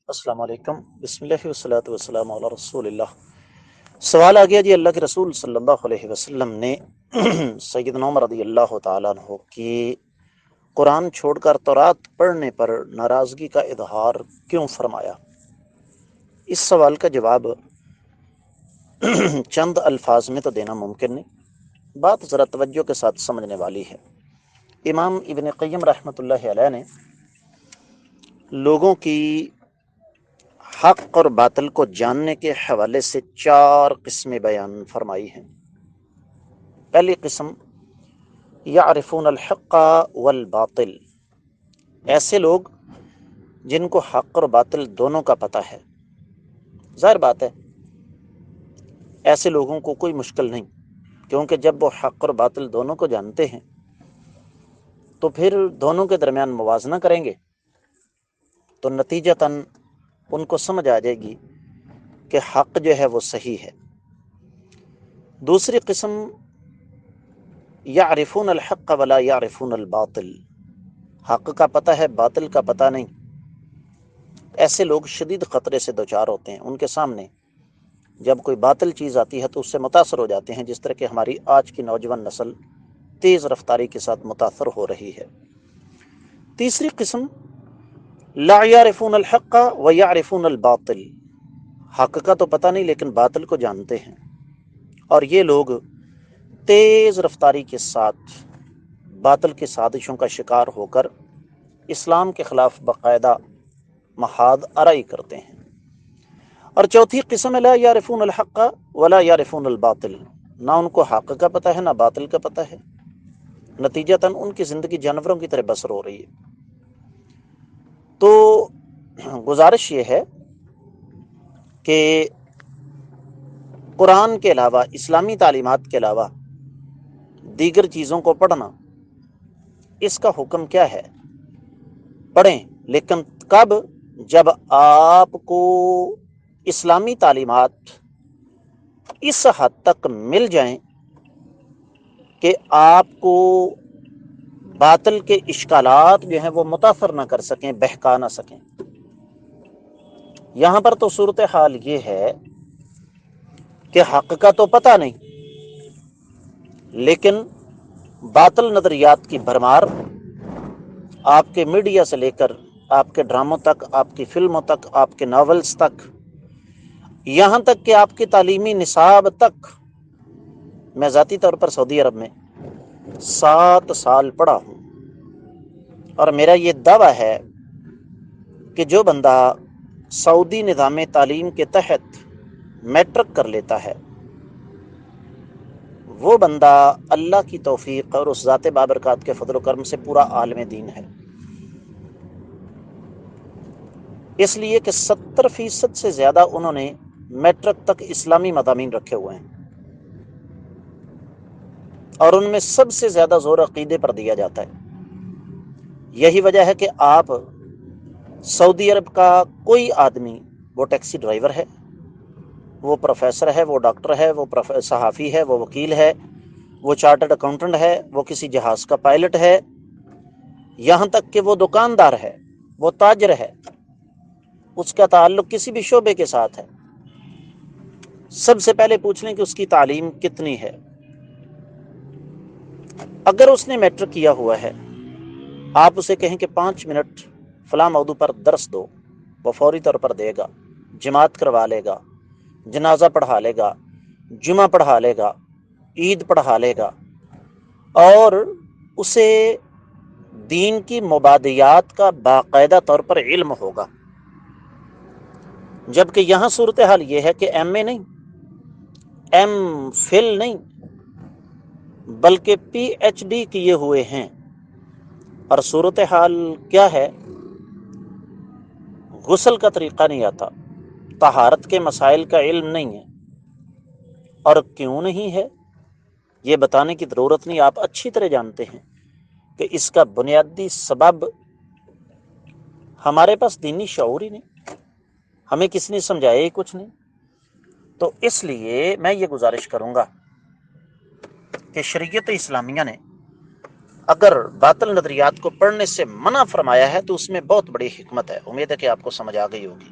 السلام علیکم، بسم اللہ والصلاۃ والسلام علی رسول اللہ۔ سوال آ گیا جی، اللہ کے رسول صلی اللہ علیہ وسلم نے سیدنا عمر رضی اللہ تعالیٰ عنہ کی قرآن چھوڑ کر تورات پڑھنے پر ناراضگی کا اظہار کیوں فرمایا؟ اس سوال کا جواب چند الفاظ میں تو دینا ممکن نہیں، بات ذرا توجہ کے ساتھ سمجھنے والی ہے۔ امام ابن قیم رحمۃ اللہ علیہ نے لوگوں کی حق اور باطل کو جاننے کے حوالے سے 4 قسمیں بیان فرمائی ہیں۔ پہلی قسم یعرفون الحق والباطل، ایسے لوگ جن کو حق اور باطل دونوں کا پتہ ہے۔ ظاہر بات ہے ایسے لوگوں کو کوئی مشکل نہیں، کیونکہ جب وہ حق اور باطل دونوں کو جانتے ہیں تو پھر دونوں کے درمیان موازنہ کریں گے تو نتیجتاً ان کو سمجھ آ جائے گی کہ حق جو ہے وہ صحیح ہے۔ دوسری قسم یعرفون الحق ولا یعرفون الباطل، حق کا پتہ ہے باطل کا پتہ نہیں۔ ایسے لوگ شدید خطرے سے دوچار ہوتے ہیں، ان کے سامنے جب کوئی باطل چیز آتی ہے تو اس سے متاثر ہو جاتے ہیں، جس طرح کہ ہماری آج کی نوجوان نسل تیز رفتاری کے ساتھ متاثر ہو رہی ہے۔ تیسری قسم لا یعرفون الحق ویعرفون الباطل، حق کا تو پتہ نہیں لیکن باطل کو جانتے ہیں، اور یہ لوگ تیز رفتاری کے ساتھ باطل کی سازشوں کا شکار ہو کر اسلام کے خلاف باقاعدہ محاذ آرائی کرتے ہیں۔ اور چوتھی قسم لا یعرفون الحق ولا یعرفون الباطل، نہ ان کو حق کا پتہ ہے نہ باطل کا پتہ ہے، نتیجتاً ان کی زندگی جانوروں کی طرح بسر ہو رہی ہے۔ تو گزارش یہ ہے کہ قرآن کے علاوہ، اسلامی تعلیمات کے علاوہ دیگر چیزوں کو پڑھنا، اس کا حکم کیا ہے؟ پڑھیں، لیکن کب؟ جب آپ کو اسلامی تعلیمات اس حد تک مل جائیں کہ آپ کو باطل کے اشکالات جو ہیں وہ متاثر نہ کر سکیں، بہکا نہ سکیں۔ یہاں پر تو صورتحال یہ ہے کہ حق کا تو پتہ نہیں، لیکن باطل نظریات کی بھرمار آپ کے میڈیا سے لے کر آپ کے ڈراموں تک، آپ کی فلموں تک، آپ کے ناولز تک، یہاں تک کہ آپ کی تعلیمی نصاب تک۔ میں ذاتی طور پر سعودی عرب میں 7 سال پڑھا ہوں، اور میرا یہ دعویٰ ہے کہ جو بندہ سعودی نظام تعلیم کے تحت میٹرک کر لیتا ہے، وہ بندہ اللہ کی توفیق اور اس ذات بابرکات کے فضل و کرم سے پورا عالم دین ہے، اس لیے کہ 70% سے زیادہ انہوں نے میٹرک تک اسلامی مضامین رکھے ہوئے ہیں، اور ان میں سب سے زیادہ زور عقیدے پر دیا جاتا ہے۔ یہی وجہ ہے کہ آپ سعودی عرب کا کوئی آدمی، وہ ٹیکسی ڈرائیور ہے، وہ پروفیسر ہے، وہ ڈاکٹر ہے، وہ صحافی ہے، وہ وکیل ہے، وہ چارٹرڈ اکاؤنٹنٹ ہے، وہ کسی جہاز کا پائلٹ ہے، یہاں تک کہ وہ دکاندار ہے، وہ تاجر ہے، اس کا تعلق کسی بھی شعبے کے ساتھ ہے، سب سے پہلے پوچھ لیں کہ اس کی تعلیم کتنی ہے۔ اگر اس نے میٹرک کیا ہوا ہے، آپ اسے کہیں کہ 5 منٹ فلاں موضوع پر درس دو، وہ فوری طور پر دے گا، جماعت کروا لے گا، جنازہ پڑھا لے گا، جمعہ پڑھا لے گا، عید پڑھا لے گا، اور اسے دین کی مبادیات کا باقاعدہ طور پر علم ہوگا۔ جبکہ یہاں صورتحال یہ ہے کہ ایم اے نہیں، ایم فل نہیں، بلکہ پی ایچ ڈی کیے ہوئے ہیں، اور صورتحال کیا ہے؟ غسل کا طریقہ نہیں آتا، طہارت کے مسائل کا علم نہیں ہے۔ اور کیوں نہیں ہے یہ بتانے کی ضرورت نہیں، آپ اچھی طرح جانتے ہیں کہ اس کا بنیادی سبب ہمارے پاس دینی شعور ہی نہیں، ہمیں کس نے سمجھایا ہی کچھ نہیں۔ تو اس لیے میں یہ گزارش کروں گا کہ شریعت اسلامیہ نے اگر باطل نظریات کو پڑھنے سے منع فرمایا ہے تو اس میں بہت بڑی حکمت ہے، امید ہے کہ آپ کو سمجھ آ گئی ہوگی۔